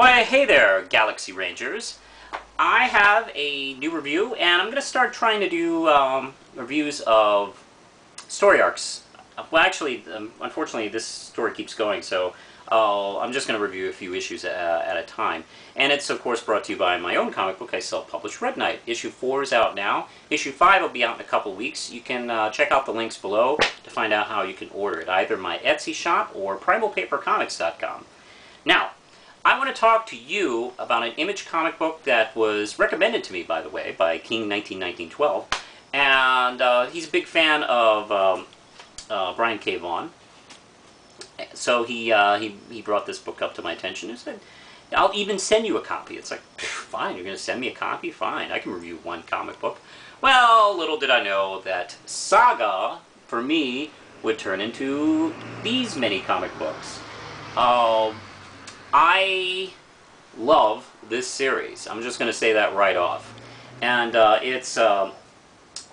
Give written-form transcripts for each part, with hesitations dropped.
Why, hey there, Galaxy Rangers. I have a new review, and I'm going to start trying to do reviews of story arcs. Well, actually, unfortunately, this story keeps going, so I'm just going to review a few issues at a time. And it's, of course, brought to you by my own comic book I self-published, Red Knight. Issue 4 is out now. Issue 5 will be out in a couple weeks. You can check out the links below to find out how you can order it, either my Etsy shop or primalpapercomics.com. Now, I want to talk to you about an Image comic book that was recommended to me, by the way, by King191912, and he's a big fan of Brian K. Vaughan. So he brought this book up to my attention and said, I'll even send you a copy. It's like, fine, you're going to send me a copy? Fine, I can review one comic book. Well, little did I know that Saga, for me, would turn into these many comic books. I love this series. I'm just going to say that right off. And it's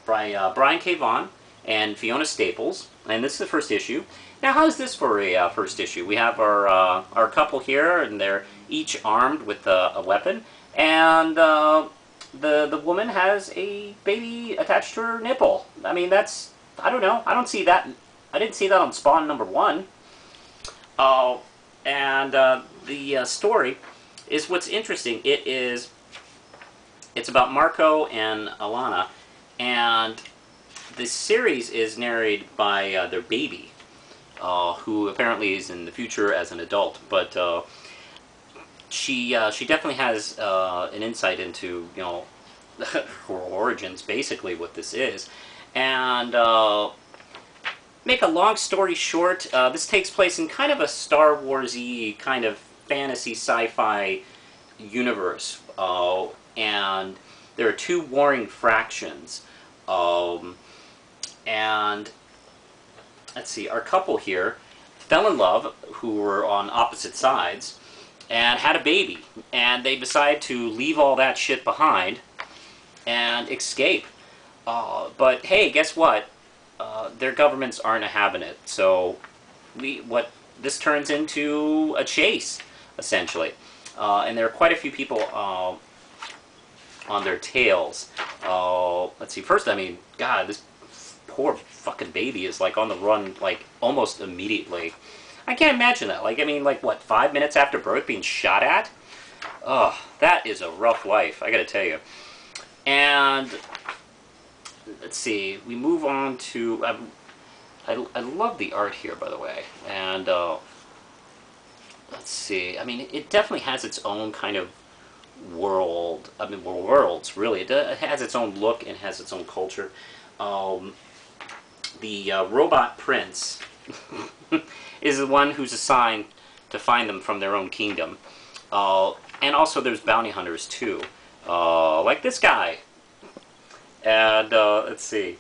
by Brian K. Vaughan and Fiona Staples. And this is the first issue. Now, how's this for a first issue? We have our couple here, and they're each armed with a weapon. And the woman has a baby attached to her nipple. I mean, that's, I don't know. I don't see that. I didn't see that on Spawn #1. The story is what's interesting. It's about Marco and Alana, and the series is narrated by their baby, who apparently is in the future as an adult. But she definitely has an insight into, you know, her origins, basically what this is. And make a long story short, this takes place in kind of a Star Wars-y kind of fantasy sci-fi universe, and there are two warring fractions, and let's see, our couple here fell in love, who were on opposite sides, and had a baby, and they decide to leave all that shit behind and escape. But hey, guess what? Their governments aren't having it, so this turns into a chase, essentially. And there are quite a few people on their tails. Let's see, first, I mean, God, this poor fucking baby is, like, on the run, like, almost immediately. I can't imagine that. Like, I mean, like, what, 5 minutes after birth being shot at? Oh, that is a rough life, I gotta tell you. And let's see, we move on to, I love the art here, by the way, and let's see, I mean, it definitely has its own kind of world, I mean, worlds, really. It has its own look and has its own culture. The robot prince is the one who's assigned to find them from their own kingdom, and also there's bounty hunters, too, like this guy. And let's see,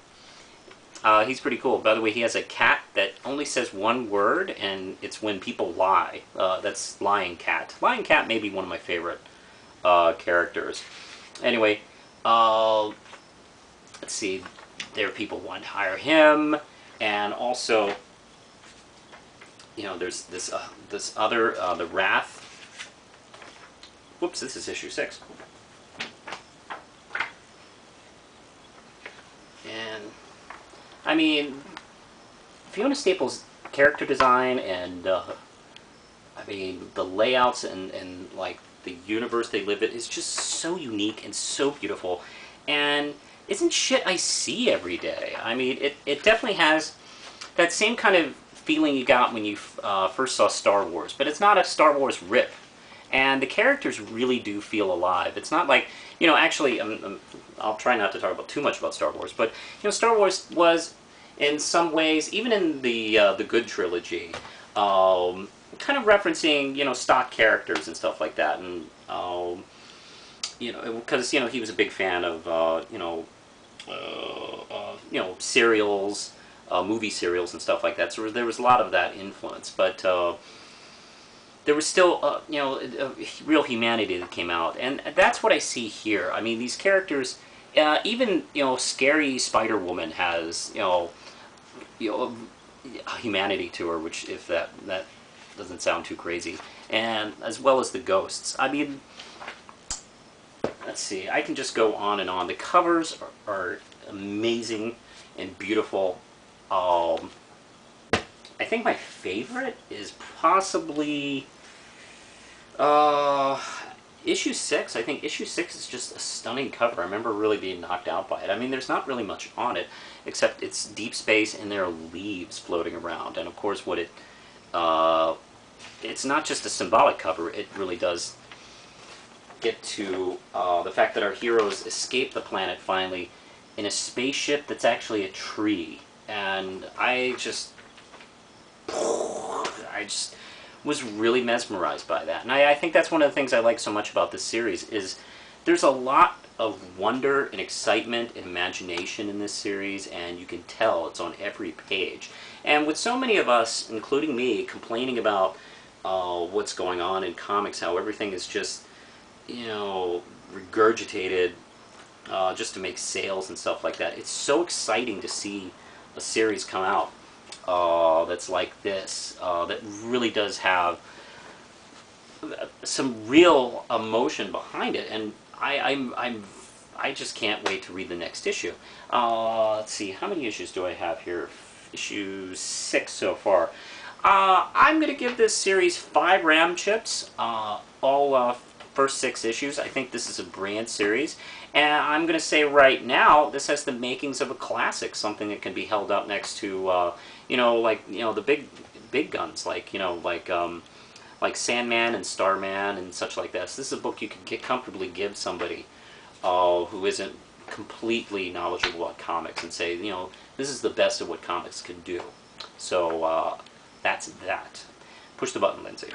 he's pretty cool. By the way, he has a cat that only says one word, and it's when people lie. That's Lying Cat. Lying Cat may be one of my favorite characters. Anyway, let's see, there are people who want to hire him, and also, you know, there's this other, the Wrath. Whoops, this is issue 6. And, I mean, Fiona Staples' character design and, I mean, the layouts and, like, the universe they live in is just so unique and so beautiful. And isn't shit I see every day. I mean, it definitely has that same kind of feeling you got when you first saw Star Wars. But it's not a Star Wars rip. And the characters really do feel alive. It's not like, you know, actually, I'll try not to talk about too much about Star Wars, but, you know, Star Wars was, in some ways, even in the Good trilogy, kind of referencing, you know, stock characters and stuff like that, and, you know, because, you know, he was a big fan of, you know, serials, movie serials and stuff like that, so there was a lot of that influence, but, there was still, you know, real humanity that came out, and that's what I see here. I mean, these characters, even, you know, scary Spider-Woman has, you know, humanity to her, which, if that doesn't sound too crazy. and as well as the ghosts. I mean, let's see, I can just go on and on. The covers are amazing and beautiful. I think my favorite is possibly issue 6. I think issue 6 is just a stunning cover. I remember really being knocked out by it. I mean, there's not really much on it, except it's deep space and there are leaves floating around. And of course, what it's not just a symbolic cover. It really does get to the fact that our heroes escape the planet finally in a spaceship that's actually a tree. And I just was really mesmerized by that. And I think that's one of the things I like so much about this series is there's a lot of wonder and excitement and imagination in this series, and you can tell it's on every page. And with so many of us, including me, complaining about what's going on in comics, how everything is just, you know, regurgitated just to make sales and stuff like that, it's so exciting to see a series come out that's like this, that really does have some real emotion behind it, and I just can't wait to read the next issue. Let's see, how many issues do I have here? Issue 6 so far. I'm going to give this series 5 RAM chips, all first 6 issues. I think this is a brilliant series, and I'm going to say right now this has the makings of a classic, something that can be held up next to the big guns, like Sandman and Starman and such like this. This is a book you could comfortably give somebody who isn't completely knowledgeable about comics and say, you know, this is the best of what comics can do. So that's that. Push the button, Lindsay.